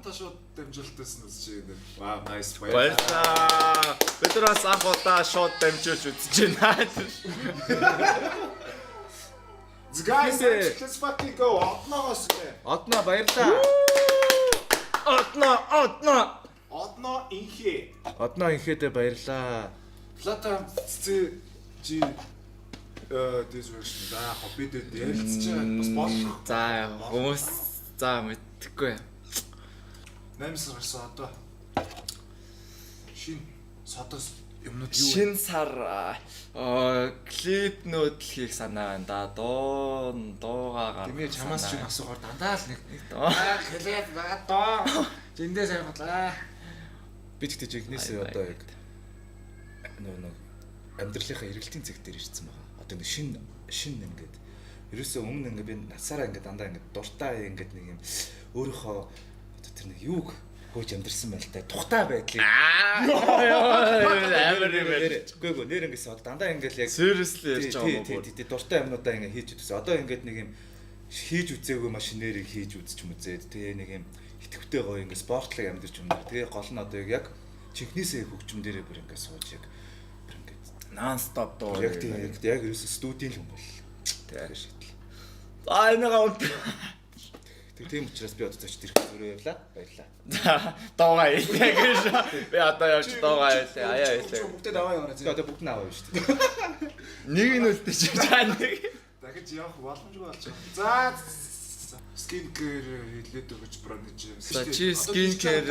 Хамтаа шууд дамжуултаас нь үзэж байна. Вау, nice. Баярлалаа. Бид нар бас анх удаа шууд дамжуулж үзэж байна. Guys, let's fucking go. Одноогоос гээ. Одноо баярлалаа. Одноо инхээ. Одноо инхээдээ баярлалаа. Плата чи this version да хоббидэд ярилцж байгаа бас болох. За хүмүүс мэдхгүй. 8 сар гарсан одоо. Шин содос юмнууд юу? Шин сар клипнүүд л хийх санаа байна да. Дуугаа Тэмээ чамаас ч асуугаар дандаа л нэг доо. хэлээд байгаа доо. Зиндээ сайн бодлаа. Би тэгтээ жигнэсээ одоо яг нэг амьдралынхаа эргэлтийн зэг дээр ирсэн байгаа. Одоо нэг шин ингээд ерөөсөө өмнө ингээд би насаараа ингээд дандаа ингээд дуртай ингээд нэг юм өөрийнхөө одоо тэр нэг юуг хөөж амьдрсан байл та тухтай байдлыг Амар юм байна. Үгүй нэр ингээс дандаа ингээд яг Seriously ярьж байгаа юм тий дуртай юмнуудаа ингээд хийж үзсэн. Одоо ингээд нэг юм хийж үзээгүй машинерийг хийж үзэж мүзээд тий нэг юм итгэвтэй гоё ингээд спортлог амьдэрч юмнаар тий гол нь одоо яг чихнээсээ хөгжим дээрээ бүр ингээд сууж яг бүр ингээд нон стоп дуу. яг ерөөсө студийн л юм бол тий шийдэл. Энэгээ унт. Тийм учраас би одоо зочд ирэх зүрээ явлаа. Баярлаа. Дуугаа хэлээ гэж. Би одоо явж дуугаа хэлээ. Аяа хэлээ. Бүгдээ аваа яваарай. Одоо бүгд нь аваа шүү дээ. Нэг нь үлдээж байгаа нэг. Дахиж явах боломжгүй болж байгаа. За скин кэр хэлээд өгч бранд чи. За чи скин кэр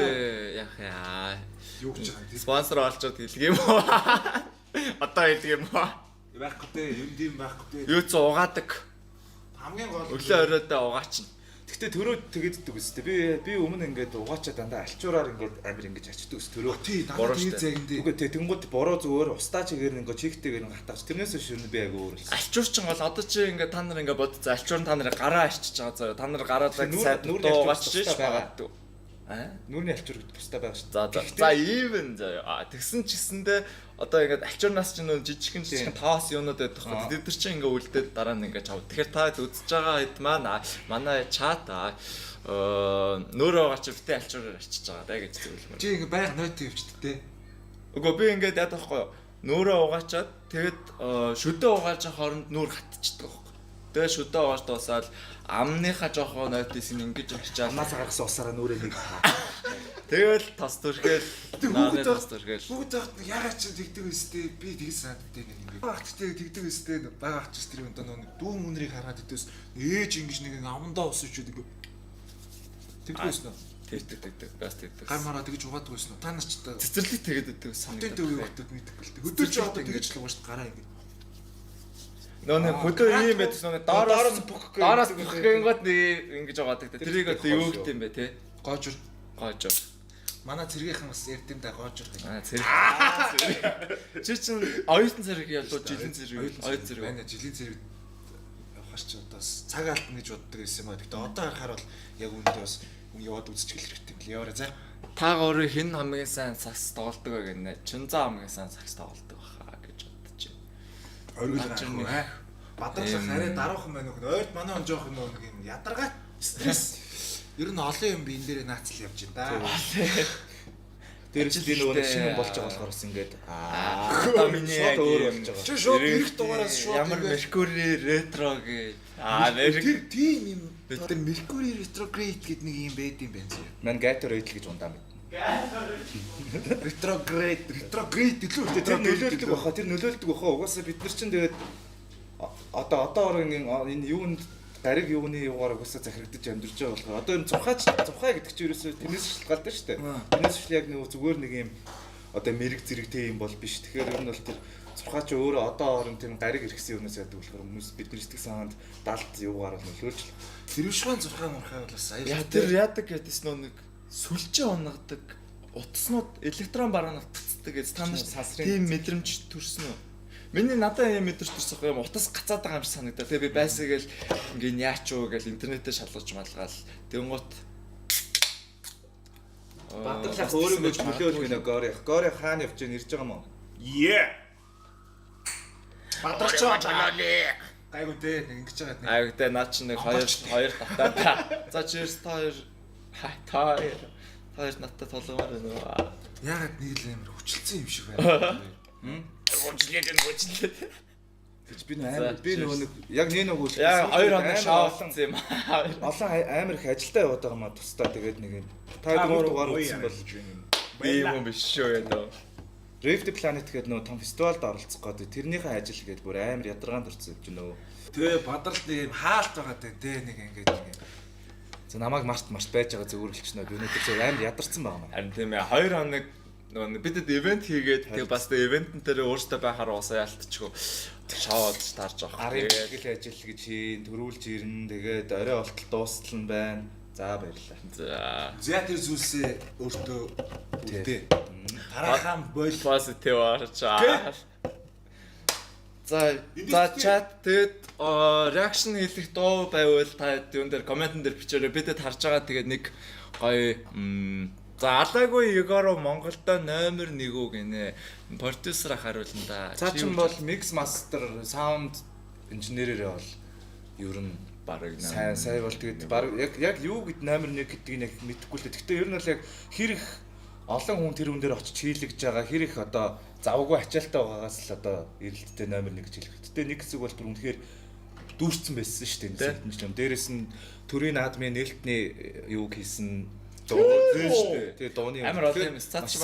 яах яа. Юу гэж байгаа юм. Спонсор олчод хэлэх юм уу? Одоо хэлэх юм уу? Байхгүй дээ, юм дим байхгүй дээ. Юу ч угаадаг. Хамгийн гол Өглөө оройдоо угаачна. Гэхдээ төрөө тэгэддэг үстэй. Би өмнө ингээд угаачаа дандаа альчуураар ингээд амир ингэж ачдаг ус төрөө. тий дандаа тий зэгэн дээ. Үгүй тэнгууд бороо зүгээр устаа чигээр ингээд чихтэйгээр хатаач. Тэрнээс шүрнэ би яг өөр. Альчуурчин бол одоо чи ингээд та нар ингээд бодцоо альчуур та нарыг гараа ачиж байгаа заяа. Та нар гараадаг сайд дуу угаач шиш байгаа. Нүрний альчуур гэж тустай байгаа шүү. За even заяа. Тэгсэн ч гэсэндээ одоо ингээд альчуурнаас ч нөө жижигхэн тоос юунууд байдаг хөө. Тэд нар чинь ингээд үлдээд дараа нь ингээд чав. Тэгэхээр та үзэж байгаа хэд маань манай чат нөөрөө гачи битээ альчуураар арчиж байгаа даа гэж зөвлөмөр. Чи ингээ байг нойт явчихдээ те. Үгүй би ингээд яад байхгүй юу? Нөөрөө угаачаад тэгээд шүдээ угааж хооронд нүүр хатчихдаг байхгүй. Тэгээд шүдээ угааж дуусаад амныхаа жоохоо нойтис ингэж арчаад Амнаас гаргасан усаараа нүрээ нэг. тэгэл тас төрхөөл нааны тас төрхөөл. Бүгд захт ягаад ч тэгдэг өстэй би тэгс санагддаг нэг ингээ. Багттэй тэгдэг өстэй бага авчиж тэр юм доо нэг дүүн үнрийг хараад идэвс ээж ингэж нэг амандаа усчууд ингээ. Тэгдэг өснө. Тэгдэг. Бас тэгдэг. Гар мараа тэгж угаадаг өснө. Та нар ч цэцэрлэг тэгээд өгдөг санагдав. хөдөө өгдөг мэдхгүй л. Хөдөө ч одоо тэгж л угааш гараа ингээ. Нөө хөдөө ийм байдаг нөө доороос бүхэнгот нэг ингэж угаадаг. Тэрийг одоо юу гэдэг юм бэ те? Гоожор. Манай цэргийнхэн бас ярьд юм да гоожор гэж. Цэрэг. Чи чин оюутан цэрэг ялуу жилийн цэрэг оюут цэрэг байна. Жилийн цэрэг явахаар чи одоо цаг алдна гэж боддог байсан юм аа. Гэтэ одоо харахаар бол яг үүндээ бас яваад үзчихэл хэрэгтэй юм л яваарай за. та гурыг хэн хамгийн сайн сакс тоглодог вэ гэнэ? Чунзаа хамгийн сайн сакс тоглодог баха гэж бодож байна. Оргил бадралах арай даруухан байна уу? Ойд манай он жоох нэг юм ядаргаа стресс. Ер нь олон юм би энэ дээр наацл явж байна да. Дээрээс би нөгөө шинэ болж байгаа болохоор бас ингээд одоо миний яг юм чи шууд ирэх дугаараас шууд ямар Mercury retro гэж тийм юм тэр Mercury retrograde гэдэг нэг юм байд юм байна. Man Gatorade гэж ундаа мэд. Retrograde илүү Тэр нөлөөлдөг баха тэр нөлөөлдөг баха угаасаа бид нар чинь тэгээд одоо энэ юунд гариг юуны юугаар угаасаа захирагдаж амьдарч байгаа болохоор одоо энэ цухай гэдэг чинь ерөөсөө тэрнээс шалтгаалдаг шүү дээ. Тэрнээс шил яг нэг зүгээр нэг юм одоо мэрэг зэрэгтэй юм бол биш. Тэгэхээр ер нь бол тэр цухай ч өөрөө одоо орон тийм гариг иргэсэн юунаас яадаг болохоор хүмүүс бидний сэтгэл санаанд далд юугаар нөлөөлж тэрвшгэн цухай мурхай бол бас аяа тэр яадаг гэдээс нэг сүлжээ унгадаг утаснууд электрон бараанаар татдаг гэж та нар тийм мэдрэмж төрсөн үү? Миний надад юм мэдэрч төрсөн юм утас гацаад байгаа юм шиг санагдаа. Тэгээ би байсагээл ингээ яач уу гэж интернетээр шалгаж малгаал. Тэнгуут бадралах өөрөнгөө төлөөлж гинэ Гори хаан явж ирж байгаа юм уу? Бадралч чаалаа. Гайгүй дээ нэг ингэж байгаа нэг. Айгтай наа чи нэг хоёр татаа. За cheers та хоёр. Хоёр надтай толгомоор байна. Ягаад нэг л амар хүчилсэн юм шиг байна. Уучлаад. Гэж би нөгөө нэг яг нэг үг Яа 2 хоног шаалсан юм. Олон амар их ажилдаа яваад байгаа маа тусдаа тэгээд нэг та 3 дугаар үзсэн бол Би юм биш шүү яа. Rift Planet гэдэг нөгөө том фестивалд оролцох гэдэг тэрнийхээ ажил гэдэг бүр амар ядаргаанд орсон юм чинь нөгөө. Тэгээ бадралт нэг юм хаалт байгаа дээ нэг ингээд нэг. За намайг март байж байгаа зөвөрлөгчнөө би өнөөдөр зөв амар ядарсан байгаа маа. Харин тийм ээ 2 хоног нөгөө бидэд ивент хийгээд тэгээ бас ивентэн дээр өөртөө байхаар уусаа ялтчихгүй шаваад таарч байгаа. Арын бэлтгэл ажил гэж хийн төрүүлж ирнэ тэгээд орой болтол дуустал нь байна. За баярлалаа. За Тэр зүйлсээ өөртөө үлдээ. Тарахам бол позитив арчаа. За чат тэгэд реакшн хийх дуу байвал та юун дээр комментэн дээр бичээрэй. Бидэд харж байгаа тэгээд нэг гоё за алаагүй Егоро Монголдо номер 1 үг гинэ. Продюсер харуулна да. Цаа чин бол mix master sound инженерээрээ бол ер нь бараг сайн бол тэгээд баг яг юу гэд номер 1 гэдгийг яг мэдэхгүй л дээ. Гэхдээ ер нь бол яг хэр их олон хүн тэр хүн дээр очиж хийлгэж байгаа хэр их одоо завгүй ачаалттай байгаагаас л одоо эрэлттэй номер 1 гэж хэлэх. Гэтэ нэг хэсэг бол бүр үнэхээр дүүрсэн байсан шүү дээ. Дээрээс нь төрийн наадмын нээлтний юу хийсэн дуу шүү дээ. Тэгээ дууны амар олон юм цааш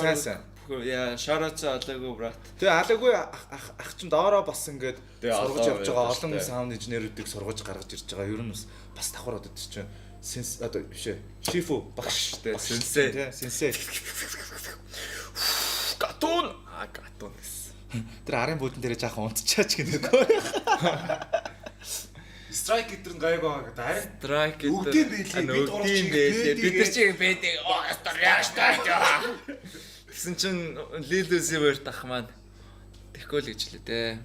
яа шарац алаагүй брат. Тэгээ алаагүй ах чинь доороо бас ингээд сургаж явж байгаа олон саунд инженерүүдийг сургаж гаргаж ирж байгаа. Ер нь бас давхар одод чинь сенс одоо бишээ. Шифу багш тий сенсей тий сенсей. Гатун гатун гэсэн. Тэр арын буудан дээр жаахан унтчаач гэнэ. Strike гэдэг нь гайг байгаа гэдэг. Харин Strike гэдэг үгдийн бэлээ бид нар чиг бэдэг оо яаштай. Тэгсэн чинь Lilus-ээр тах маань тэхгөл гэж лээ те.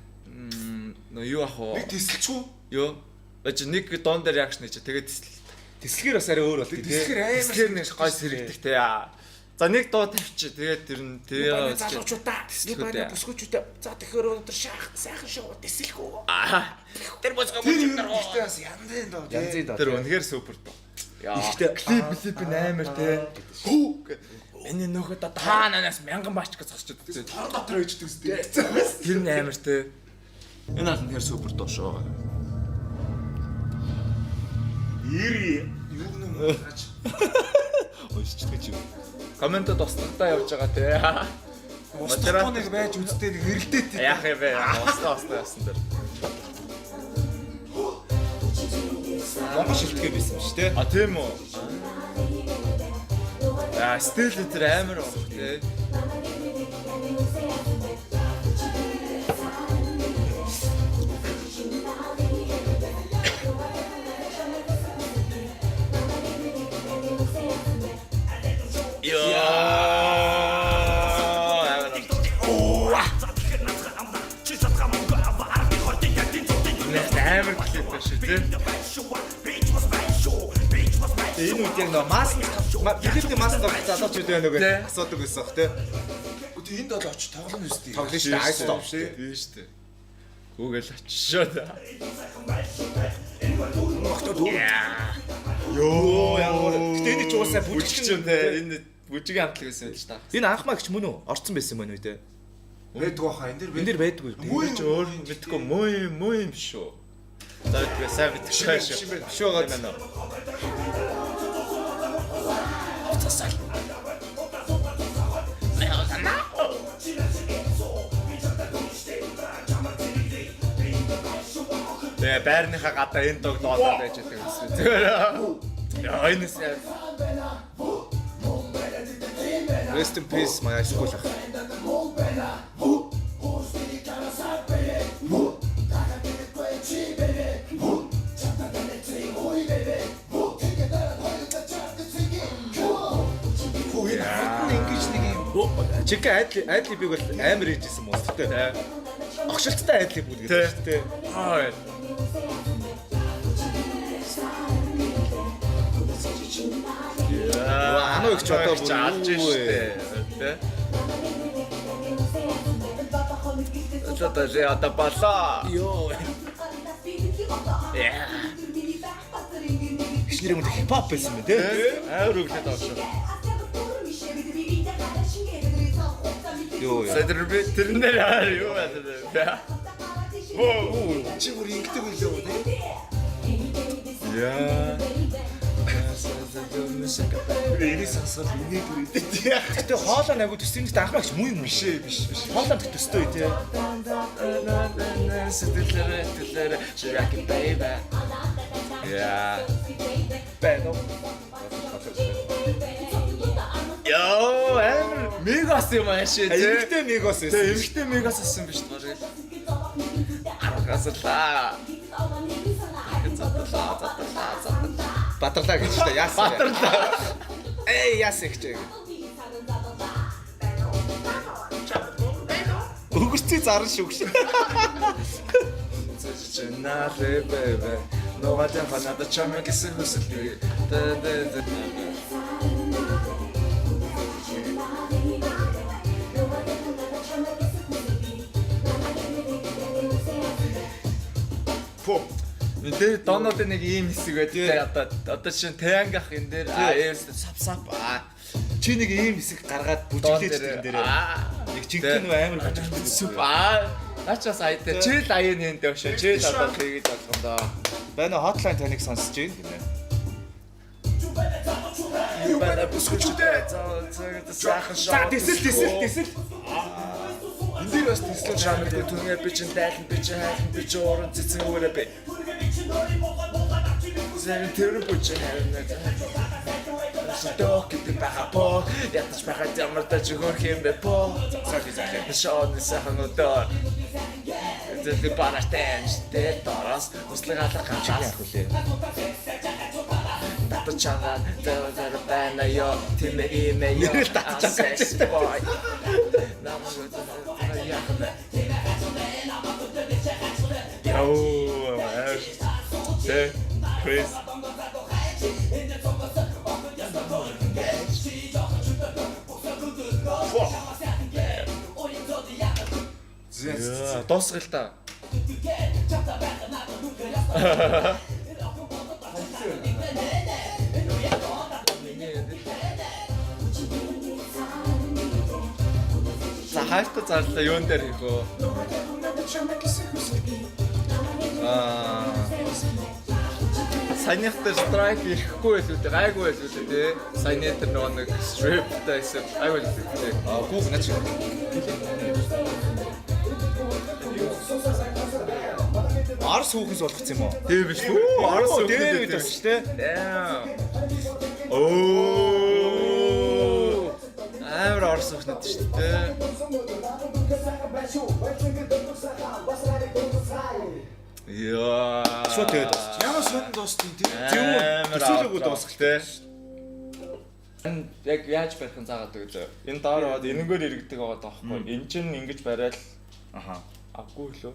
Нөө юу ах вэ? Нэг тесэлчгүй. Юу? Очи нэг дон дээр реакшн хийж тэгээд Тэсгээр бас арай өөр бол тий. Тэсгээр нэг гой сэрэгдэх те. За нэг дуу тавьчих. Тэгээд тэр нь тэгээ залуучуудаа нэг бүсгүүчүүдээ за тэгэхээр өнөөдөр сайхан шоу тэсэлгүй. Тэр босгоо Тэр бас янзын доо. Тэр үнэхээр супер доо. Ихтэй клип амар те. Эний нөхөд та нанаас 1000 баач гэж зогсож байгаа. Тор дотор ээждэг үстэй. Тэр нь амар те. Энэ бол үнэхээр супер доо шоо. Ири юу нэ гаач. Өсчдөг юм. Комментод устгалтаа явж байгаа те. Устгалтыг байж үзтээ нэг хэрэлдээд. Яах юм бэ? Устгалтаа явсан дээр. Монгол шилтгэе байсан шүү дээ. А тийм үү? Стил тэр амар баг те. Амар клип биш үү? Энэ үед яг нөө маск билетийн маск залуучууд байна уу гэж асуудаг байсан бах тий. Үгүй энд бол очиж тоглоно үстэй. Тоглоно шүү дээ. Айс топ шүү дээ. Тийм шүү дээ. Google очишоо да. Йоо ямар гэтээ энэ ч уусаа бүжигч юм те. Энэ бүжиг хамтлаг байсан юм л та. Энэ анхмаа гэж мөн үү? Орцсон байсан мөн үү те? Байдгүй хаа энэ дэр байдгүй. Муу ч өөр мэдгүй муу юм шүү. За тэгээ сайн мэдчих шүү. Шүү байгаа. Цасаа. Тэгээ байрныхаа гадаа энэ дог доолоод байж байгаа юм шиг. Яа энэс яа. Rest in peace my high school. Чиг айдлибиг бол амар хийжсэн мөн үү те. Огшилттай айдлиб үү гэдэг шүү дээ. Аа. Анаа их ч одоо бүр алж штэ. Тэ. Одоо бала. Йоо. Яа. Хичнээн мөн хипхоп байсан мэ те. Амар өглөөд авах шүү. Юу яа. Сэдэрби тэрнээр яар юу байна. Чи бүр ингэдэг байлаа тий. Яа. Эри сансгал үнийг бүрийдээ тий. Гэтэ хоолой агуу төсвийн анхмагч муу юм Биш биш. хоолой төстэй тий. Сэдэлэрэ шираки бэйбэ. Яа. Бэно. Йоо, мегас юм аашаа тий. Эмхтэй мегос Тэ байсан. эмхтэй мегас асан биш таарай. Аргасалаа. Бадарлаа гэж та яасан. Бадарлаа. Яасан гэж. Өгөрцөө зарн шүгш. Чэнарэ бэбэ. Новадан фаната чамэг гэсэн хүсэлтэй. Фу. Энд доноод нэг ийм хэсэг байдаг. Одоо чинь Тэнгах энэ дээр ээс сап Чи нэг ийм хэсэг гаргаад бүжиглээж тэр дээр. Нэг жинхэнэ амар хажигдсан. суп Ачаас айдэ чил аян энэ дэвшээ. Чил одоо хийгээд болох юм да. Байна хотлайн таныг сонсож байна гинэ. Юу байна бүсгүчтэй. За Тэсэл. энэ бас тэслэн шамрын түнгээ би чин дайлан би чин хайлан би чин уран цэцэн үүрэ би. Зэн тэр бүч хайрнаа. Сэток гэдэг баха по. Ятаж баха ямартай жигөр хэмбэ по. Сагизаа. Шоон сайхан өдөр. Зэлэг барахтай штэ дороос услагаалах ганцаас хүлээ. Татаж чагаа зэр байна ёо тимэ имэ ёо татаж чагаа. Намайг яахна. Йоо, тэ Крис. Дуусгал та. За хайртай зарлаа юун дээр хийх вэ? Саяных дээр страйк ирэхгүй байлгүй дээ, гайгүй байлгүй дээ. Саяны дээр нөгөө нэг strip-тай эсвэл гайгүй байлгүй дээ. Гүүг наач. Арс хүүхэс болгоцсон юм уу? Тийм биш үү? Арс дээр бид бас ч тий. Оо. Амар арс өгнөд шүү дээ. Яа. Шууд тэгээд дуусчих. Ямар сонин дуустын тий. Төсөөлөгөө дуусгалтай. Яг яаж барихын заагаад өгдөө. Энэ доор аваад энэгээр иргэдэг байгаа даахгүй. Энд чинь ингэж барайл. Аха. Аггүй лөө.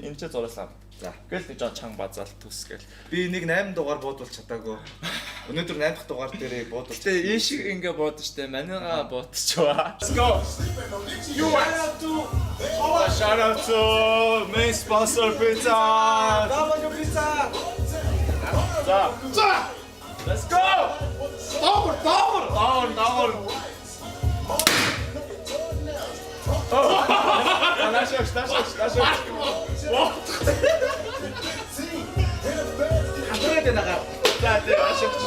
Энэ ч зураалаа. За. Гэл нэг жоо чанга базаал төс гэл. Би нэг 8 дугаар буудуулж чадаагүй. Өнөөдөр 8 дахь дугаар дээрээ буудуулж. Гэтэ ийшиг ингээ буудаж штэ. Манайгаа буудчихваа. Let's go. You want to shout out to main sponsor pizza. Давай пицца. За. Let's go. Давар. Нашаш. Хатраад байгаа. За тийм ашигч.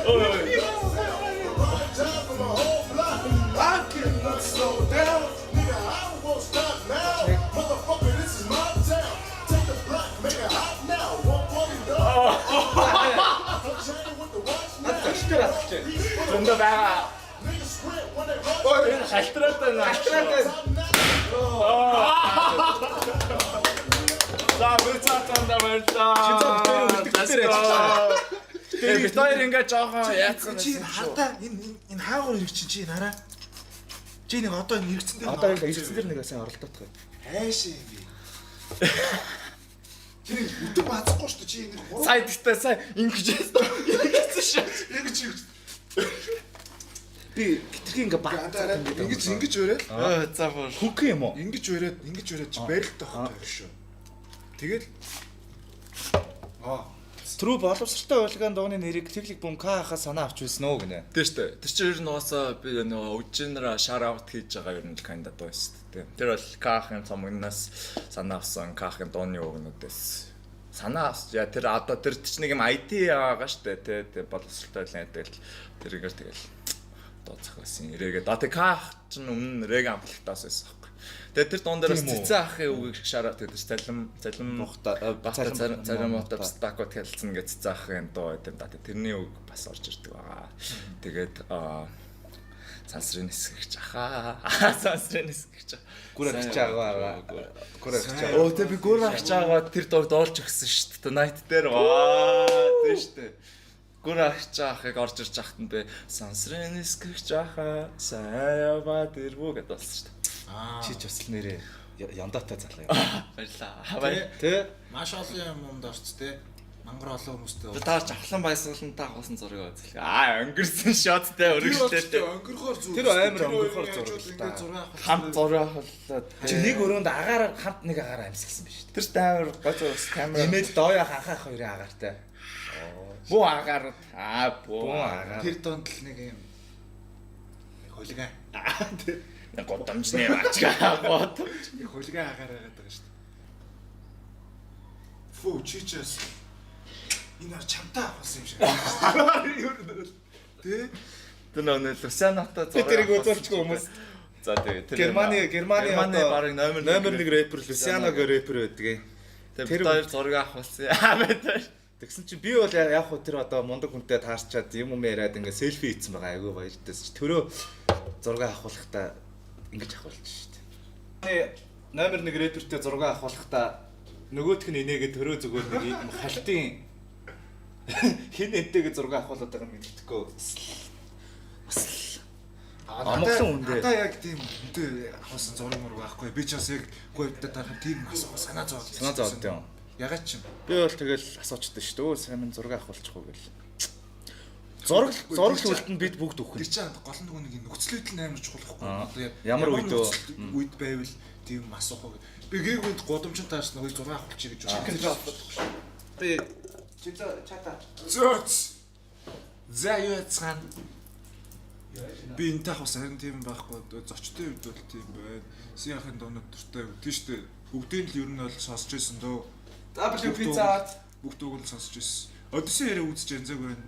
Ой. Зөндөө байгаа. Ой, халтраад байна. За бицаатанда баярлалаа. Тэр битээр ингээ жоохон яатсан. Чи хардаа энэ хаагур ирэх чинь хараа. Чи нэг одоо энэ иргэцэн дээр Одоо ингэ ирсэн дэр нэг сайн оролдоох. хайшаа юм би. Чи нэг өдөр бацахгүй шүү дээ чи энэ гурав. Сая гэхдээ сая ингэж шүү. Ингэж Би хитрхи ингээ баг. ингэж өрөөл. За бүр. Хүк юм уу? Ингэж өрөөд чи барилт авах байх шүү. Тэгэл Трүү боловсртой хулиган дууны нэрийг Тэглэг бум К-хаас санаа авч байсан уу гинэ. Тэр шүү дээ. Тэр чинь ер нь уусаа би нөгөө үжинээр шар аут хийж байгаа ер нь кандидат байсан шүү дээ. Тэр бол К-ын цомгноос санаа авсан К-ын дууны өгнүүдээс. Санаа авч яа тэр одоо тэр ч нэг юм ID байгаа шүү дээ. Тэ боловсртой хулиган тэгэл тэрийгээр тэгэл дууцах байсан. Ирээгээд одоо К чинь өмнө Рег амплектаас байсан байхгүй. Тэгээ тэр дуун дээр бас цэцэн ахын үгийг шараад гэдэг чинь залим зарим мотор стакот хэлсэн гэж цэцэн ахын дуу гэдэг да тэрний үг бас орж ирдэг байгаа. Тэгээд сансрын хэсгэгч ахаа. Сансрын хэсгэгч. Гүр ахиж байгаа. Гүр ахиж байгаа. Оо тэг би гүр ахиж байгаа тэр дуур доолж өгсөн шүү дээ. Night дээр ваа тийм шүү дээ. Гүр ахиж ахыг орж ирж ахт нь бэ сансрын хэсгэгч ахаа саява тэрвүү гэдэг болсон шүү дээ. Чи ч бас нэрээ яндаатай залуу юм. Баярлаа. Тэ? Маш олон юмд орц те. Мангар олон хүмүүстэй. Таарч авлан баясгалантай хоосон зураг үзлээ. Өнгөрсөн шоттай өргөжлөлтэй. Өнгөрөхөр зүг. Тэр амар өнгөрөхөр зураг. Ингээд зураг авах. Хамт зураг авлаад. Чи нэг өрөөнд агаараар хамт нэг агаараа амьсгалсан биз дээ. Тэр таймер гоцоос камера. Нэмээд дооёо ханхаах хоёрын агаартай. Буу агаар. Буу агаар. Тэр донд л нэг юм хулиган. Тэр годамжны ачгаа гот. Хулиган агаараа байгаа даа шүү дээ. Фу чичээс энэ чамтай авсан юм шиг. Тэ? Тэр нөө Лусянатай зураг. Тэрийг үзүүлчих хүмүүс. За тэгээ тэр Германы бараг номер 1 рэпер Люсиано гэ рэпер байдаг. Тэр хоёр зураг авахсан. Тэгсэн чинь би бол яг хөө тэр одоо мундаг хүнтэй таарчаад юм яриад ингээ селфи хийцэн байгаа айгүй баяртайс чи төрөө зураг авахлахтаа ингэж авахулж шүү дээ. Номер 1 рэпертэй зураг авахлахтаа нөгөөх нь инээгээ төрөө зүгээр нэг юм халтын хин энтэйгээ зураг авахулаад байгаа юм мэддэхгүй. Амгалан үндэ. Ата яг тийм үнтэй авсан зураг мөр байхгүй. Би ч бас яг говьдаа дарах тийм асуу санаа зовоод юм. Ягаад ч юм. Би бол тэгэл асуучдаг шүү дээ. Өө сайн минь зураг авахулчих уу гэл. Зураг үлдэнд бид бүгд өгөх. Тэр чинь гол нь нэг нөхцөлөд л амар чухал байхгүй. Ямар үед байвал тийм асуух уу. Би гээгүйд годомчин тааш нэг зураг авахчих гэж бодсон. Би чата. Зөөц. За юу яцхан. Би энэ тах бас харин тийм байхгүй. Зочтой үед бол тийм байна. Сиахын доонод дуртай. Тийш үү. Бүгдийн л ер нь бол сонсч байсан дөө. W pizza бүгд өгөл сонсч байсан. Одиссей яриа үзэж янзаг байна.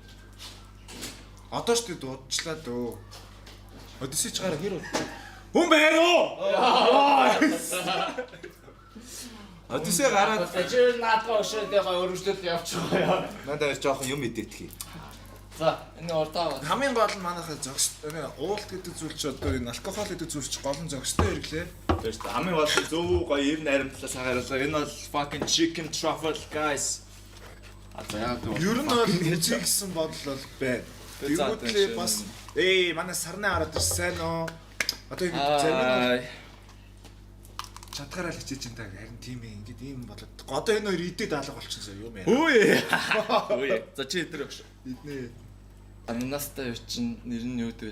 Одоо ч тийм дуудчлаа дөө. Одиссей ч гараа хэр хүн байна уу? Одиссей гараад тэр наадгаа өшөөдөө өргөжлөлт явчихгаа. надад жоохон юм идэтгэе. За энэ урдаа хамгийн гол нь манайхаа зогс уулт гэдэг зүйл чи одоо энэ алкогол гэдэг зүйл чи гол нь зогстой ирлээ. тэр чинь хамгийн гол нь зөв гоё ер нь харимтлаас хагаарлаа. Энэ бол fucking chicken truffle guys. За яа дөө. Ер нь бол хэзээ гэсэн бодол бол байна. Тэгвэл бас манай сарны хараад ирсэн оо. Одоо ингэ зарим нь чадхаараа л хичээж энэ харин тийм ээ ингээд ийм болоод. Одоо энэ хоёр идэд алга болчихсон юм яа. Үе. За чи өдөр өгш. Иднэ. Ананастай юу чин нэр нь юу вэ?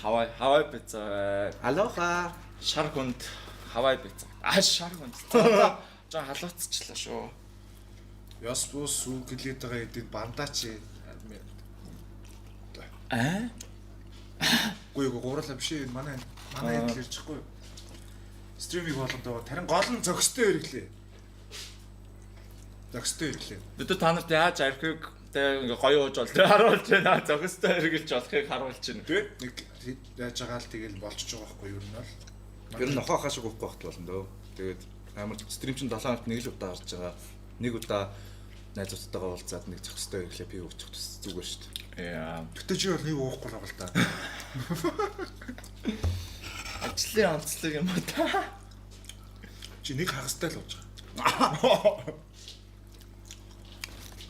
Хавай. Хавай пицца. Алоха. Шар хүнд хавай пицца. Шар хүнд. Жаа халууцчлаа шүү. Яс бус сүү гэлээд байгаа эдэд бандаач. Гүйг гурлаа биш ээ манай эд ирчихгүй. Стримийг болгондоо тарин гол нь зөкстэй ирэглээ. Зөкстэй ирэглээ. Бид та нарт яаж архиг тэг ингээ гоё ууж бол тэг харуулж байна. Зөкстэй ирэглэж болохыг харуулж байна. Тэг нэг яаж байгаа л тэгэл болчихж байгаа байхгүй юу нь бол. Ер нь нохоо хашиг уухгүй багт болно дөө. Тэгээд амар стрим чинь 7 хоногт нэг л удаа гарч байгаа. Нэг удаа найзуудтайгаа уулзаад нэг зөкстэй ирэглээ би уучих зүгээр шүү дээ. Яа. Гэтэ чи бол нэг уухгүй л байгаа л та. Ажлын онцлог юм уу та? Чи нэг хагастай л ууж байгаа.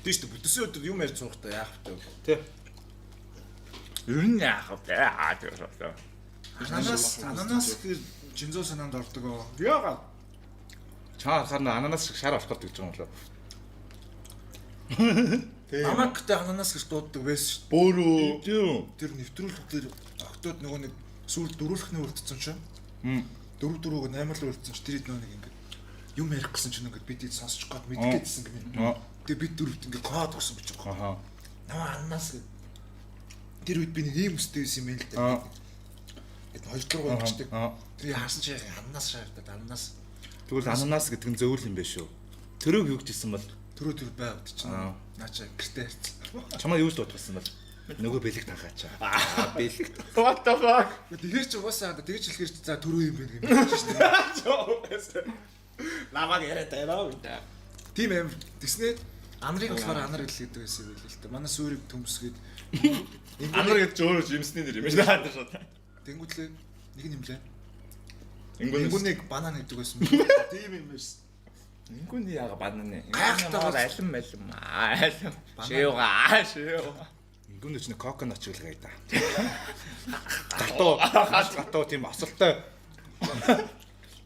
Тийш үү бүтсэн өдөр юм ярьж суухтаа яах вэ? Тэ. Ер нь яах вэ? Тэр. Ананас гэр жинзөө санаанд ордог оо. Яагаад? Чаа харна ананас шиг шар авах гэж байгаа юм лөө. Намайгтай ананас гэж дууддаг байсан шүү. Бөөрөө. Тэр нэвтрүүлгээр октод нөгөө нэг сүүл дөрүүлэхний үлдсэн чинь. 4-4-г 8 л үлдсэн чинь тэр хэд нэг ингэ юм ярих гэсэн чинь ингээд бид сонсож гоод мэдгэдсэн гэнэ. Тэгээ бид дөрөвт ингээд код өгсөн гэж байгаа. Наваа аннаас гэд. Тэр үед би нэг ийм өстэй байсан юм л да. Гэт хоёр дахь уучдаг. Тэгээ хаасан чи аннаас шаардаад аннаас. Тэгвэл ананас гэдэг нь зөвүүл юм байна шүү. Төрөг юу гэж хэлсэн бол Төрөө байгаад чинь. Наача гэртээ харцсан. чамаа юу л дуудсан бол нөгөө бэлэг тахаачаа. Бэлэг. What the fuck? Тэгэхээр ч угаасаа тэгж хэлэхээр чи за төрөө юм байна гэж шүү дээ. Намаг яриад байраа үү. Тим амир тэснээ анарыг болохоор анар гэл гэдэг байсан байл л та. Манай сүрийг төмсгээд Анар гэж өөрөө жимсний нэр юм байна шууд. тэнгуүтлээ нэг нэмлээ. Ингүүнээс Ингүүнийг банан гэдэг байсан. Тим юм байсан. Ингүүний яга бананы. Гайхтайгаар алим алим. Шиуга. Ингүүнэ ч нэг коконот ч үлгээ да. Гатуу тийм осолтой.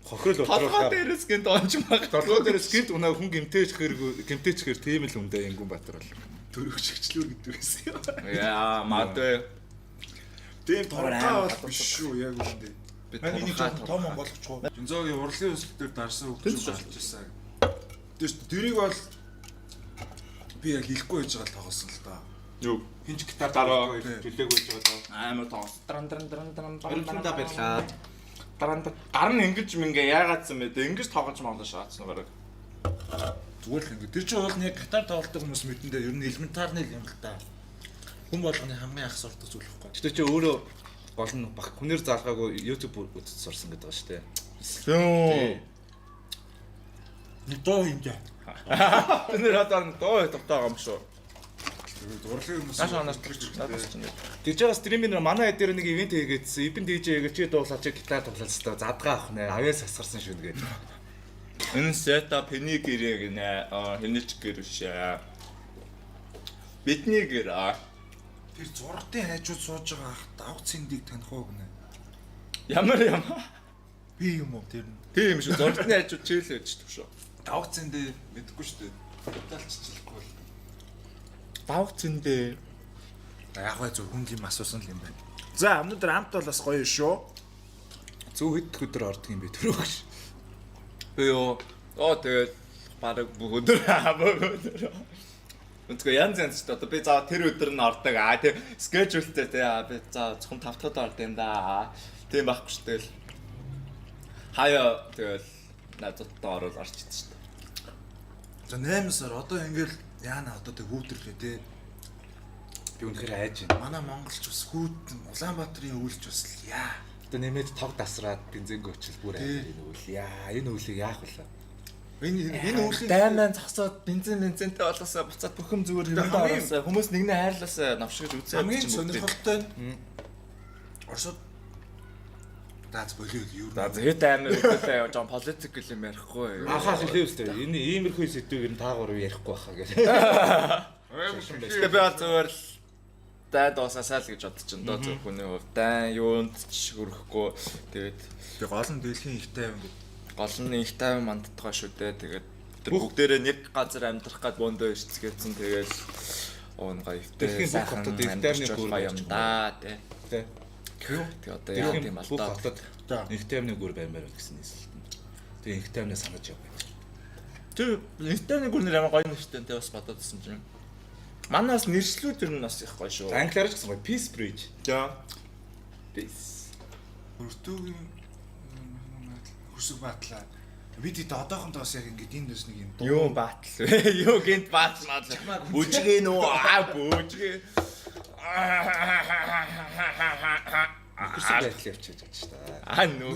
Хохирол Толгой утруулахаар дээрээс гинт онч мага. толгой дээрээс гинт унаа хүн гимтээчхэр тийм л үндэ Ингүүн Баатар бол. Төрөг чигчлүүр гэдэг байсан. Яа, мадэ. Тийм торгоо бол биш шүү яг үндэ. Би Миний торгоо том монголч гоо. Жинзоогийн урлагийн өсөлт дээр дарсан хөгжиж болж ирсэн. Тэрийг бол би яг хэлэхгүй байж байгаа л тоглосон л да. Юу? Хинч гитар Дараа тоглохгүй. төлөөг байж байгаа. амар тоос. Баярлалаа баярлаа. Гар нь ингэж мингээ яагаад юм бэ? Ингэж тоглож маглаа шаацсан гараг. Зүгээр л ингэ. Тэр чинь уул нь яг гитар тоглодог хүмүүс мэдэндээ ер нь элементарны юм л да. Хүн болгоны хамгийн ах суртах зүйл байхгүй. Гэтэ чи өөрөө гол нь баг хүнээр заалгаагүй YouTube үзэж сурсан гэдэг ба шүү дээ. Юу. Нэг доо юм даа. Тэр хадаар доо тогтоогоо юм шүү. Урлагийн хүмүүс Нааш анаас төрч надаас чинь. Тэгж байгаа стриминер манай хэд дээр нэг ивент хийгээдсэн. Ивент DJ-гээ чи дуулаач гитар тоглосон хэвээр задгаа авах нэ. Авьяас асгарсан шүү нэгээд. Энэ сетап хэний гэрээ гинэ. Хэнийч гэр үшээ. Бидний гэр тэр зургатын хайжууд сууж байгаа ах давх цэндийг таних уу гинэ. ямар Би юм уу тэр нь. тийм шүү. Зургтны хажууд чийл байждаг шүү. Давх цэндээ мэдэхгүй шүү дээ. Талччихлахгүй бол. Давх цэндээ. Яг бай зөв хүн юм асуусан л юм байна. За өнөөдөр амт бол бас гоё шүү. Зөв хэд өдөр ордог юм бэ төрөөш. Би ёо тэгээд бараг бүгд өдөр. Үнэхээр янз янз ч одоо би заа тэр өдөр нь ордог. Тэг скежүүлтэй тий би заа зөвхөн 5 дахь ордог юм да. Тийм байхгүй шүү дээ. Хаяа тэгэл надад орол орчиж шүү дээ. За 8 сар одоо ингээл яана одоо тэг хүүдрлээ те. Би үнэхээр айж байна. Манай монголч бас хүүд Улаанбаатарын өвлж бас л яа. Одоо нэмээд тог тасраад бензинг өчл бүр айж энэ үйл. Яа, энэ үйлийг яах вэ? Энэ өвлийн дайман зогсоод бензинтэй болоосаа буцаад бүхэм зүгээр хэмээн ороосаа хүмүүс нэгнээ хайрлаасаа навшигж үзээд хамгийн сонирхолтой нь Оросод дац болиог юу. За хэд амар өдөртэй явж байгаа политик юм ярихгүй. Ахаа хэлээ үстэй. Энэ иймэрхүү сэдвийг нь та гурав ярихгүй байхаа гэж. Тэгээ би бол зүгээр л дайд уусаасаа л гэж бодчихно доо зөв хүний хувьд. Дай юунд ч хүрэхгүй. Тэгээд тэг гол нь дэлхийн их тайван гэдэг. гол нь их тайван мандтгаа шүү дээ. Тэгээд тэр бүгдээрээ нэг газар амьдрах гад бөөндөө ирцгээсэн. Тэгээд уунгаа ивтэй сайхан амьдарч байгаа юм да тий. Тэгээ одоо яа тийм Бүх алдаа. хотод их таймны гүр баймаар гэсэн нийслэлт. Тэгээ их таймнаа санаж явах. Тэр инстаны гүрнэр ямар гоё нэртэй те бас бодоодсэн чинь. Манаас нэршлүүд ер нь бас их гоё шүү. Англиар ч гэсэн гоё Peace Bridge. За. Peace. Өртөөгийн хүсэг батлаа. Бид одоохондоо бас яг ингэж энэ дэс нэг юм. Юу батл вэ? Юу гинт батл маа. Бүжгээ нөө бүжгээ. Нөхөрсөг байдал явчихж байгаа ч та.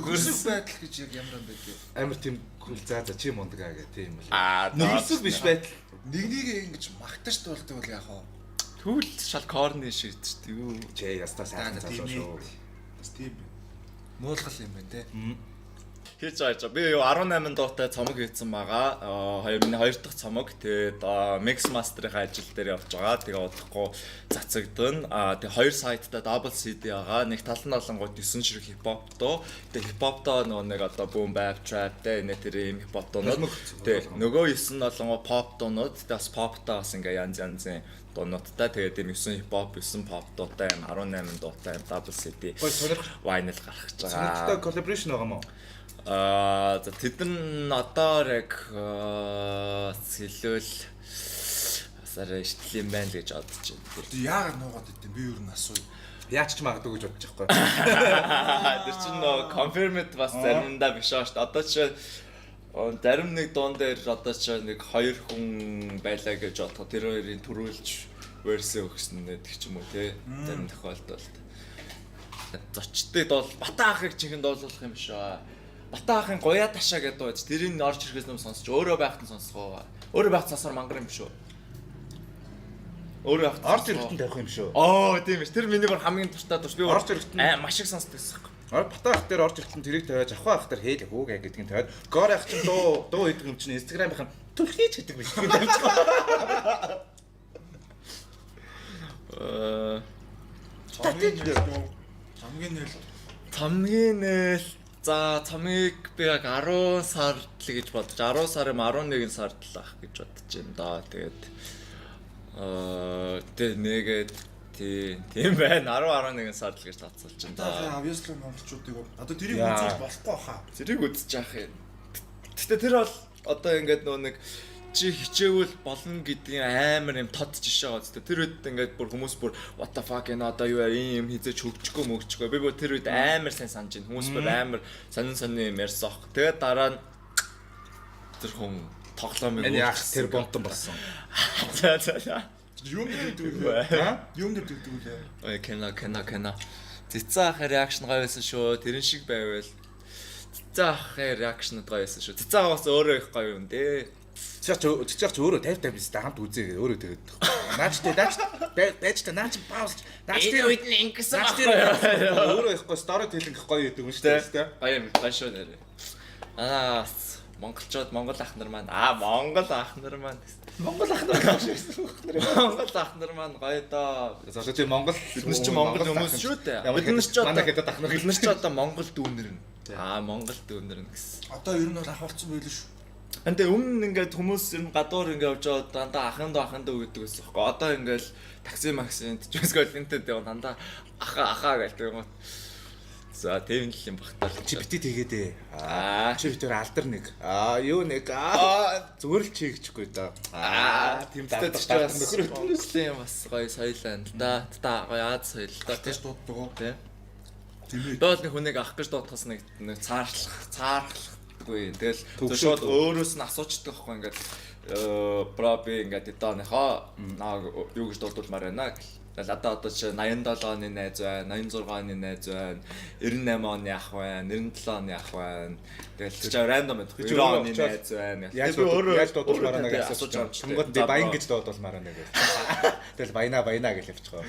Хүсэг байдал гэж яг ямар юм бэ те. Амар тийм хөл за чи мундаг аа гэх тийм л. Нөхөрсөг биш байдал. Нэг ингэж магтаж дуулдаг бол яах вэ? Түүл шал корны шийд ч юу. Чи ястаа сайхан залуу шүү. Бас тийм байна. Муулгал юм байна те. Хийж байгаа. Би юу 18 дуутай цомог хийсэн байгаа. Миний 2 дахь цомог. Тэгээд Mix Master-ийн ажил дээр явж байгаа. Тэгээ удахгүй цацагдана. Тэгээ 2 сайттай double CD байгаа. Нэг тал нь олонгууд 9 ширхэг хипхоп дуу. Тэгээ хипхоптоо нэг одоо boom bap trap тэ энэ тэр юм хипхоп дуунууд. Тэгээ нөгөө 9 нь олонгоо pop дуунууд. Тэгээ бас pop-таа бас ингээ янз янзын дуунуудтай. Тэгээд энэ 9 хипхоп, 9 pop дуутай, 18 дуутай, double CD. Гой сонирх. Vinyl гарах гэж байгаа. Сонирхолтой collaboration байгаа мó. За тэд нь одоо яг хэлвэл асараа итгэл юм байна л гэж бодож байна. Яагаад нуугаад идэв би юу н асууя. Яач ч магадгүй гэж бодож байгаа Тэр чинь нөө confirmed бас заримдаа биш аа шүү дээ. Одоо чинь зарим нэг дуун дээр одоо чинь нэг 2 хүн байлаа гэж бодоход тэр хоёрын төрүүлж версээ өгсөн гэдэг ч юм уу те. Зарим тохиолдолд. Зочдод бол Бата ахыг чихэнд дуулуулах юм биш аа. Бата ахын гоя ташаа гэдэг дуу. Тэрийг орж ирэхээс юм сонсож өөрөө байхад нь сонсгоо. Өөрөө байхад сонсоор мангар юм биш үү? Өөрөө орж ирэхэд тавих юм шүү. Тийм биш. Тэр миний бүр хамгийн дуртай дууш. Би орж ирэхэд маш их сонсдог байсан. Бата ах дээр орж ирэхэд тэрийг тавиаж авах ах дээр хээл хүүгээ гэдэг нь тавиад гор ах чинь дуу хийдэг юм чинь Instagram-ийнх нь түлхийч гэдэг биш юм тавьж байгаа. Цамгийн нэл за цамгийг би яг 10 сар л гэж бодож 10 сар юм 11 сар л ах гэж бодож байна да. Тэгээд тэгээд тийм байна 10 11 сар л гэж тооцоолж байна да. Тэгээд obviously монголчуудыг одоо тэрийг үзэж болохгүй хаа. Зэрэг үзэж яах юм. Гэтэ тэр бол одоо ингээд нөө нэг чи хичээвэл болно гэдгийн амар юм тод жишээ байгаа зү. Тэр үед ингээд бүр хүмүүс бүр what the fuck энэ одоо юу юм хизээч хөгжихгүй мөгжихгүй. Би бүр тэр үед амар сайн санаж байна. Хүмүүс бүр амар сонин юм ярьсан. Тэгээд дараа нь тэр хүн тоглоом юм. Энэ яах тэр бонтон болсон. За. Юм гэдэг үү? Юм гэдэг үү? Ой кена. Цэцэн ахын реакшн гоё байсан шүү. Тэрэн шиг байвал. Цэцэн ахын реакшн гоё байсан шүү. Цэцэн ахаас өөрөө их гоё юм дээ. Чичээч өөрөө 50 50 биз хамт үзээ өөрөө тэгээд. Наач байж та наач пауз. Наач тэр үед нь ингэсэн өөрөө ихгүй story telling гоё гэдэг юм шүү дээ. Гоё юм гоё шүү нэрээ. Монголчууд Монгол ах нар маань Монгол ах нар маань гоё доо. Зөвхөн тийм Монгол бид ч Монгол хүмүүс шүү дээ. Бид нар ч одоо хэд ах нар бид нар ч одоо Монгол дүүнэр нь. Монгол дүүнэр нь гэсэн. Одоо ер нь бол ах болсон байл шүү. Анте өмнө ингээд хүмүүс юм гадуур ингээд явж байгаа дандаа ахын дөө гэдэг байсан байхгүй. Одоо ингээд такси максент жисгол энтэй дандаа ахаа гэдэг юм. За тийм л юм багтаа. Чи бити тэгээд чи битээр алдар нэг. Юу нэг зүгээр л чи гэхгүй да. Тэмцтэй бас нөхрөөслийн юм бас гоё соёлоо л да. Та гоё Аз соёл да. Тэш дууддаг уу? Тийм. Доол нэг хүнийг авах гэж дуудахаас нэг цаарлахгүй. Тэгэл шууд өөрөөс нь асуучдаг байхгүй ингээд проби ингээд эдооныхоо юу гэж дуудуулмаар байна гэл. Тэгэл одоо чи 87 оны найз байна, 86 оны найз байна, 98 оны ах байна, 97 оны ах байна. Тэгэл чи рандом байдаг. 90 оны найз байна. Яаж дуудуулмаар байна гэж асууж байгаа. Тэнгод би баян гэж дуудуулмаар байна гэж. Тэгэл баяна гэж явчихгаа.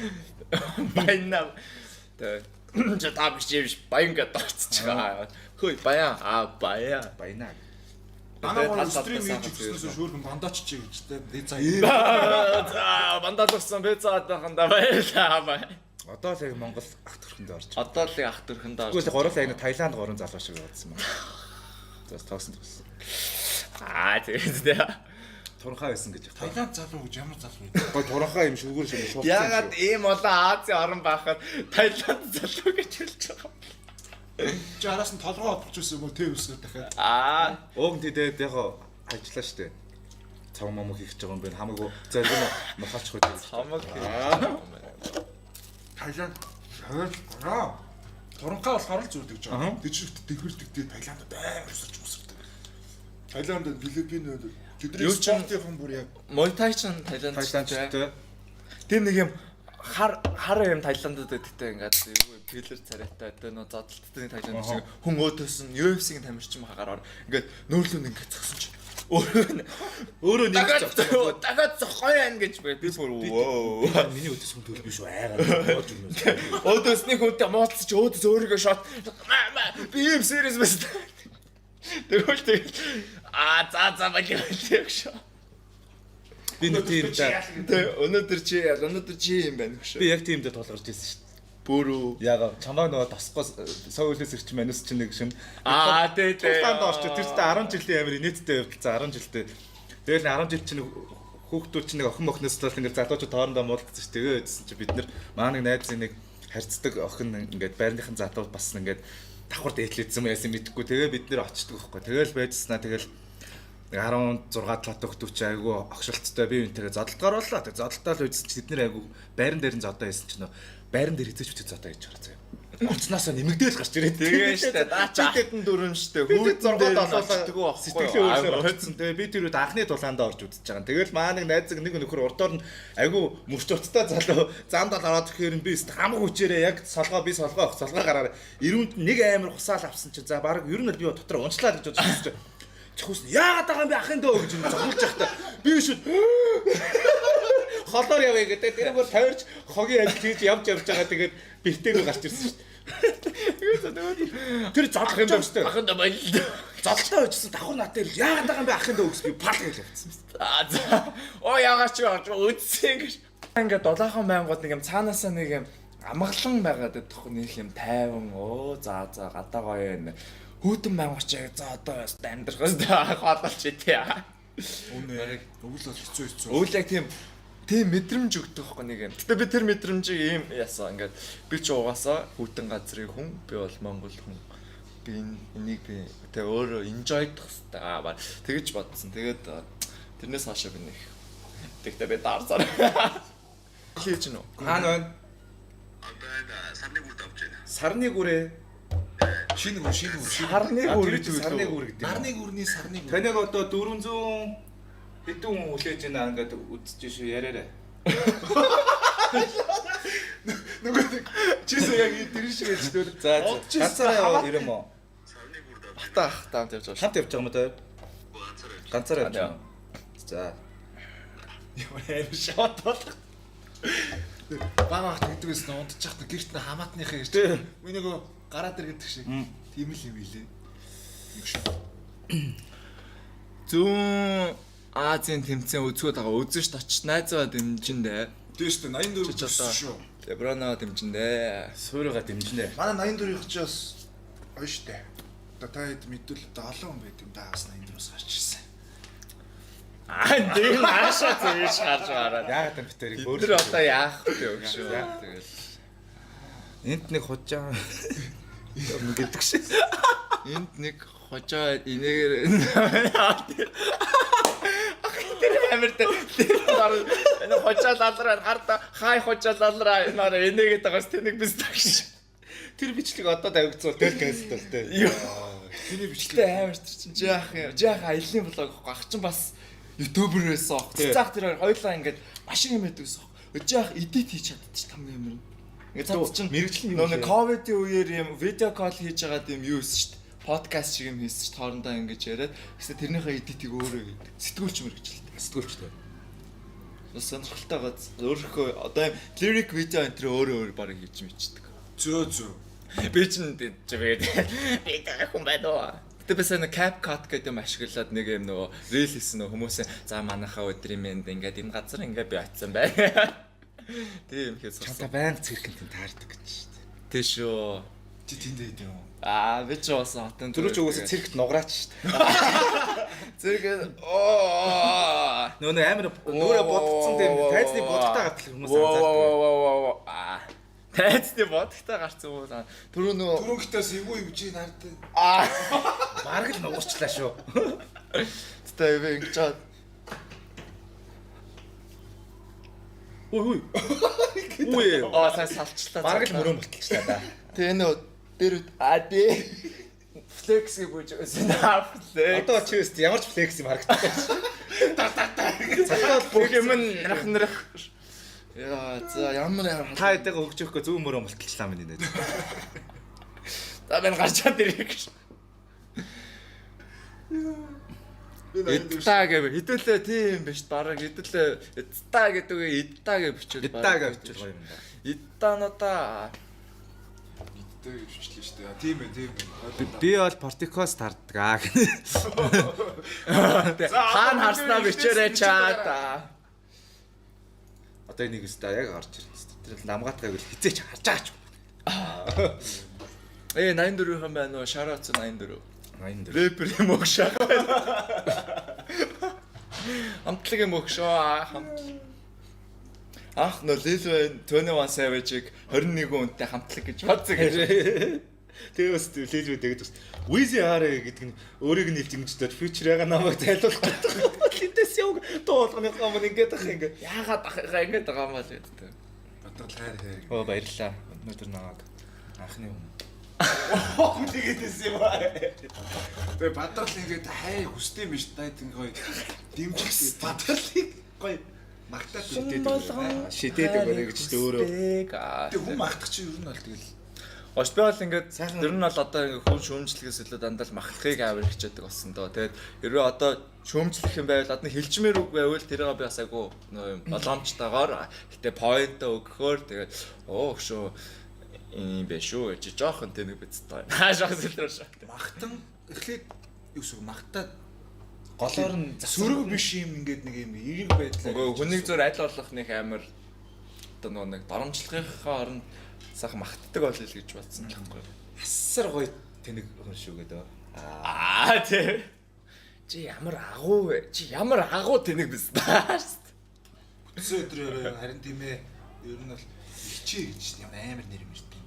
Баяна. Тэг чи та биш баян гэж дуудчихгаа. Хөөе баян баяна. Манай стрим хийж өгснөөс шүүрхэн бандаач чи гэж тэ пицца. За бандаалсан пицца тааханда баялаа. Одоо л яг Монгол ах төрхөнд орж. Одоо л ах төрхөнд орж. Тэгвэл гурлаа яг Таиланд гурван залуу шиг бодсон байна. Зас тоосон. Тэгээд тэ. Туранхай байсан гэж. Таиланд залуу гэж ямар залуу вэ? Гой туранхай юм шүүгэр шиг шууд. Ягаад ийм олон Азийн орн байхад Таиланд залуу гэж хэлж байгаа юм. Чи араас нь толгоо оруулчихсан юм уу тэ өсгөө дахиад. Уг нь тэгээд яг ажиллаа штэ. Цав мам хийх гэж байгаа юм байна. Хамаагүй зарим мохалчих үү. Хамаг. Таиланд хаваа. Туранхай болохоор л зүрдэг гэж байгаа. Дижигт дэгвэрдэг тэгээд Таиландд амар өсөрч өсөрдөг. Таиландд Филиппин тэдний спортын бүр яг Мойтай ч Таиланд тэ. Тэр нэг юм хар юм Таиландд гэдэгтэй ингээд юу пилэр царайтай одоо нөө задлттай Таиланд шиг хүн өөдөөс нь UFC-ийн тамирчин хагаар ингээд нөөрлөө ингээд зогсон чи өөрөө нэг дахиад зохой байна гэж би бүр воо Миний өдөөс хүн төлөв биш үү айгаар болж өгнө. өөдөөс нэг хүнтэй мууцч өөдөөс өөрийгөө шот би юм serious байсан. Тэгвэл за болио гэж. Би нэг тийм да. Өнөөдөр чи юм байна гэж. Би яг тиймдээ тулгарч ирсэн шүү дээ. Бүрүү. Яга чамаа нөгөө тосгоо соёлоос ирч манус чинь нэг шин. Тий. Тулаанд орч тэр чинь 10 жилийн амир нийтдээ явдалцсан 10 жилдээ. Тэгэл 10 жил чинь хүүхдүүд чинь нэг охин мохноос л ингээд залуучууд хоорондоо муулдсан чи тэгээ өдсөн чи бид нар маань найзын нэг харьцдаг охин ингээд байрныхан залууд бас ингээд давхар дээдлээдсэн юм яасан мэдэхгүй тэгээ бид нэр очдөг байхгүй. Тэгэл байжснаа тэгэл 16 7 хүүхдүүд чи айгу огшилттай би энэ тэгээ зодолтгоор боллоо. Тэгээ зодолтоо л үзсэн чи бид нэр айгу байран дээр нь зодоо хийсэн чинь нөө байран дээр хизээч битээ зодоо хийж байгаа заяа. Орцноосоо нэмэгдээл гарч ирээд тэгээ штэ даачаатэд дөрөв штэ хүүхдэн 6 7 болчихдгоо сэтгэлээ өөрөөр очсон. Тэгээ би тэр үед анхны тулаандаа орж үзэж байгаа. Тэгэл маа нэг найзаг нэг нөхөр урдоор нь айгу мөрчөрттэй залуу замд ороод ирэхээр би хамаг хүчээрээ яг солгоо гараараа ирүүнд нэг амар хусаал авсан чинь за баг ер нь би дотор унчлаа гэж бодсон чинь чухус яагаад байгаа юм бэ ахын дөө гэж зогсуулж байхдаа би шүүд холоор явъя гэдэг. Тэр бүр тавирч хогийн ажил хийж явж байгаа. Тэгээд бэртэйгөө гарч ирсэн шүү дээ. Тэр зодлох юм байна шүү дээ. ахын дөө баялаа. Зодлолтой байжсэн давхар нат дээр яагаад байгаа юм бэ ахын дөө гэж би пал гэж явцсан. За. Оо яагаад ч үдсэн гэж. Ингээд 7 байнгууд нэг юм цаанаасаа нэг юм амгалан байгаад байдаг нэг юм тайван за гадаа гоё юм. Хүүтэн байнгууч яг за одоо амьдрах хэвээр хоололч тий. Үнэ. Өвөл бол хэцүү. Өвөл яг тийм мэдрэмж өгдөг байхгүй нэг юм. Гэтэ би тэр мэдрэмжийг ийм яасан. Ингээд би ч угаасаа хүүтэн газрын хүн, би бол Монгол хүн. Би энийг би тэгээ өөрөө enjoy-дох хэвээр тэгэж бодсон. Тэгээд тэрнээс хойш би нэг тэгтээ би даарсаар. Хийж гэнэ үү? Хаана байна? Одоо энэ сарны гүрд авч байна. Сарны гүрээ. Шинэ гүр. Сарны гүр гэдэг сарны гүр гэдэг. Нарны гүрний сарны гүр. Таныг одоо 400 хэдэн хүн хүлээж байна ингээд үзэж шүү яриараа. Нөгөө чисээ яг тэр шиг гэж дөр. За ганцаараа ирэм үү? Сарны гүрд авч хатаахтаа явж байгаа. Хамт явж байгаа юм да? ганцаараа. Ганцаараа явж байгаа. За. Ямар шот бол. Багт гэдгээс нь унтчих та гэрт нь хамаатныхаа ирж. Үгүй нөгөө гараад ир гэдэг шиг. Тийм л юм билээ. Зүүн Азийн тэмцээн үзгүүд байгаа. Үзэн ш тач найзгаа дэмжиндээ. Тийм шүү дээ 84 гэсэн шүү. Леброно дэмжиндээ. Суурыгаа дэмжинэ. Манай 84-ийн ч бас гоё штэ. Одоо та хэд мэдвэл одоо олон хүн байт юм даагаас 84-өөс гарч ирсэн. Дэн наашаа зөөж харж гараад. Яагаад энэ битэрийг Тэр одоо яах вэ өгшөө. Тэгэл. Энд нэг хужаа гэдэг шиг. Энд нэг хожоо инээгээр тэр амир тэр энэ хожоо лалраа харта хай хожоо лалраа наар инээгээд байгаас тэнийг биз тагш. Тэр бичлэг одоо давигдсуул тэл кэнселтэй. Тэний бичлэг Амир тэр чинь жаах аялын блог гэхгүй ах чинь бас ютубер байсан. Цаах тэр хоёулаа ингээд машин юм байдаг гэсэн. Жаах эдит хийж чадчих там юмэр. Ингээд цац чинь мэрэгжлийн юм. нөгөө ковидын үеэр юм видео кол хийж байгаа юм юу өссөн шүү дээ. Подкаст шиг юм хийсэн шүү дээ. Хоорондоо ингэж яриад гэсэн тэрнийхээ эдитийг өөрөө хийдэг. Сэтгүүлч мэрэгчлээ. Сэтгүүлчтэй. Бас сонирхолтой гоц. Өөрөөхөө одоо юм lyric видео энэ тэр өөрөө баг хийж мичдэг. зөө. Би чинь би тэр хүн байна уу? Гэтэ бас нэг CapCut гэдэг юм ашиглаад нэг юм нөгөө reel хийсэн нөгөө хүмүүсээ за манайхаа өдрийн мэнд ингээд энэ газар ингээд би очисан байна. Тийм хийсэн. Чамта байнга цэркэнтэн таардаг гэж шүү дээ. Тийш үү. Чи тэнд байд юм уу? Би ч бас хотон Түрүүч угаасаа цэркт нуграач шүү дээ. зэрэг Нөгөө амар нүрэ бодцсон тийм тайзны бодтой гатал хүмүүс анзаардаг. Тайзны бодтой гарсан хүмүүс түрүү нөгөө Түрүүнгтээс эвгүй юм чи нардаа. Бараг л нугурчлаа шүү. Тэтэй би ингэж чад. Ой. Сайн салчлаа. Бараг л мөрөө болчихлаа да. Тэгээ нөө дээр флекс гэж бууж байсан. Флекс. Одоо чи өст ямар ч флекс юм харагддаг. Цахаад бүх юм нрах. Яа, за ямар Та хэдийгээ өгч өгөхгүй зөв мөрөө болчихлаа минь нэ. За ben гарч чад ирэх гэж. Эдтаа гэв хэдүүлээ тийм биш бараг хэдүүлээ эдтаа гэдэг үе эдтаа гэж бичвэл Эдтаа гэж гоё юм да. Эдтаануудаа Идтэй хвчлээ шүү дээ. Тийм ээ. Би бол портикос тарддаг. хаана харснаа бичээрэй чаа. Одоо энийг өстө яг гарч ирсэн. Тэр намгаатгайг л хизээч харж байгаа ч. 84-ийн байна уу? Шараац 84. 84. Рэпер юм уу шаа. Хамтлаг юм өгшөө хамт. Ах нөө Lil 21 Savage-ыг 21 хүнтэй хамтлаг гэж бодсон гэж. Тэгээс Lil тэгээд бас Wheezy Are гэдэг нь өөрийг нь илжингчдээр Future-ага намайг зайлуулах гэдэг. Хинтэс яг тоолгоны хамаа ингээд ах ингээд. Яагаад ахыгаа ингэж байгаа юм бол гэдэг. Бодрол хайр. Оо баярлаа. Өнөөдөр намайг анхны юм. Хүлээгээдээс юм аа. Тэгээ Бодрол ингээд хай хүсдэм биш та тийм гоё дэмжих Бодрлыг гоё магтаад болгон шидээд өгөрэй гэж өөрөө. Тэгээ хүн магтах чинь ер нь бол тэгэл Ош би бол ингээд тэр нь бол одоо ингээд хүн шүүмжлэхээс илүү дандаа л махахыг авир хичээдэг болсон доо. Тэгээд ерөө одоо шүүмжлэх юм байвал одоо хилчмээр үг байвал тэрийг би бас айгу нөө юм боломжтойгоор гэтээ поинт өгөхөөр тэгээд шүү юм бэ шүү чи жоохон тэнэг биз таа. Хаашаа сэлрээ шүү. магтан эхлээд юу гэсэн магтаад Голоор нь сөрөг биш юм ингээд нэг юм эерэг байдлаар Хүнийг зөөр аль болох нэг амар одоо нэг дарамжлагынхаа оронд сайхан магтдаг бол л гэж бодсон л байхгүй. асар гоё тэнэг хүн шүү гэдэг. Тий. Чи ямар агуу вэ? Чи ямар агуу тэнэг биз даа. Өсөө өдрөөр харин тийм ээ ер нь бол ихчээ гэж юм амар нэр юм шүү дээ.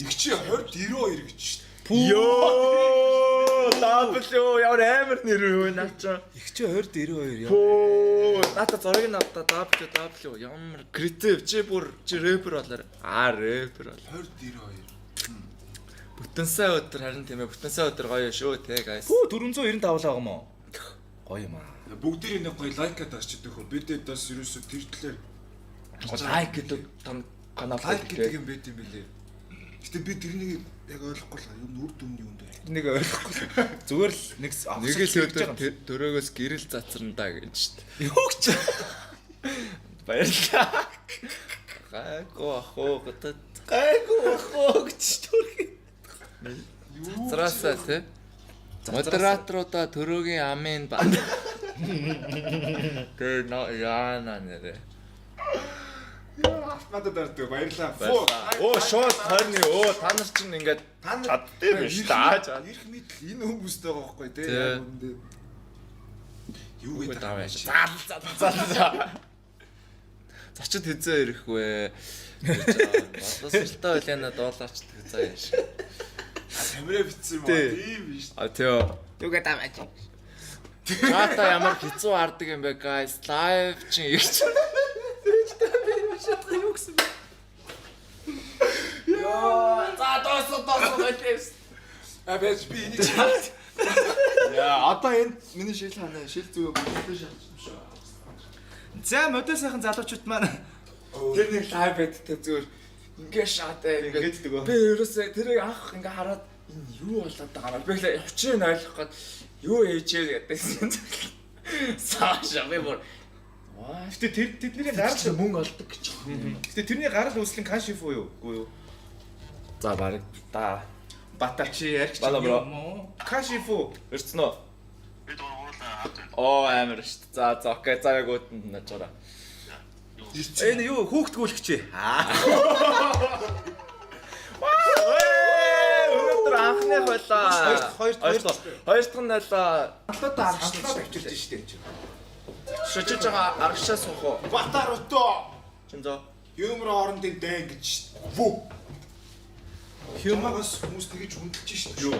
Ихчээ 2092 гэж шүү дээ. Йоо, W ямар амар нэр вэ наача. Ихчээ 2092 яа. Ната зургийг нь авда W ямар креатив чи бүр чи рэпер болоор. Рэпер бол 2092. бүтэн сая өдөр харин тийм ээ бүтэн сая өдөр гоё шүү те guys. 495 л байгаа юм уу? Гоё юм аа. Бүгдийг нэг гоё лайкад тасчдаг хөө. Бид бас ерөөсө тэр төлөө Лайк гэдэг том канал лайк гэдэг юм байт юм бэлээ. Гэтэ би тэрнийг яг ойлгохгүй л юм үр дүнний үнд байна. Нэг ойлгохгүй. Зүгээр л нэг нэгээс өдөр төрөөгөөс гэрэл зацрандаа гэж штт. Юу гэж. Баярлаа. Гайгүй ахоо гэж төрхий. Цараасаа те. Модераторуудаа төрөөгийн амын банд. Тэр яана нэрэ. Надад дарддаг баярлаа. Оо шууд харны та нар чинь ингээд чаддээ биш тааж. Ирэх мэдл энэ хүмүүстэй байгаа байхгүй те. Тий. Яг үндэ. Юу гэдэг Даваа зал. Зочид хизээ ирэх вэ? Боловсралтай байлаа дуулаач заа яаш. Камера битсэн юм аа. Тийм биш. Тё. Юугаа даваач. Чата ямар хэцүү ардаг юм бэ guys? Live чинь ирч. Шатга юу гэсэн бэ? Яа, за доос байтэс. Абэж би энийг чад. Яа, одоо энд миний шил ханаа шил зүгөө бүгдээ шатсан шүү. За модон сайхан залуучууд маань Тэр нэг лайв байдтай зүгээр ингээ шатаа ингээд дэгөө. би ерөөсөө тэрийг анх ингээ хараад энэ юу болоод байгаа юм бэ? Би очиж ойлгох гээд юу ээжээ гэдэгсэн. Саашаа би бүр Гэтэ тэдний гарал мөнгө олдог гэж. Гэтэ тэрний гарал үүслэн кашиф уу юу? За баг та Батачи ярьж Бала бро. юм уу? Кашиф уу? ирсэн үү? Би дөрөвлөө авч. Оо амар шүү дээ. За окей за яг өөдөнд нь очоорой. Энэ юу хүүхдгүүлэгчээ. Өнөөдөр анхных байлаа. Хоёр дахь нь байлаа. талуудаа авчирч штэ энэ. Шижиж байгаа аргашаа суух уу? Батар өтөө. Чинзоо. Юмр хоорондын дайн гэж. Вүү. Юмагаас хүмүүс тэгэж хүндэлж шít. Юу?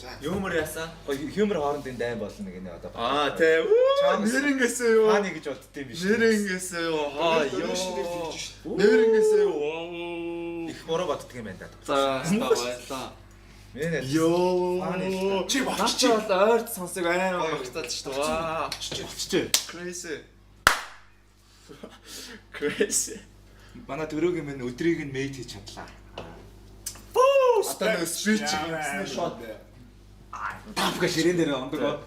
За. Юмор ясаа. Юмор хоорондын дайн болно гэнэ одоо. Тий. Чамс. Нэрнгээсээ юу? Хааны гэж боддtiin биш. Нэрнгээсээ юу? Ёо. Нэрнгээсээ юу? Их мороо боддөг юм байна да. За, баярлаа. Мэнэ. Йоо. Чи багч Чи бол ойрт сонсог амар багтаад шүү дээ. Ваа. Чичээ. Crazy. Crazy. Манай төрөөгийн минь өдрийг нь мейт хийж чадлаа. Одоо нэг спич хийсэн шот. Тавга ширээн дээр ондог.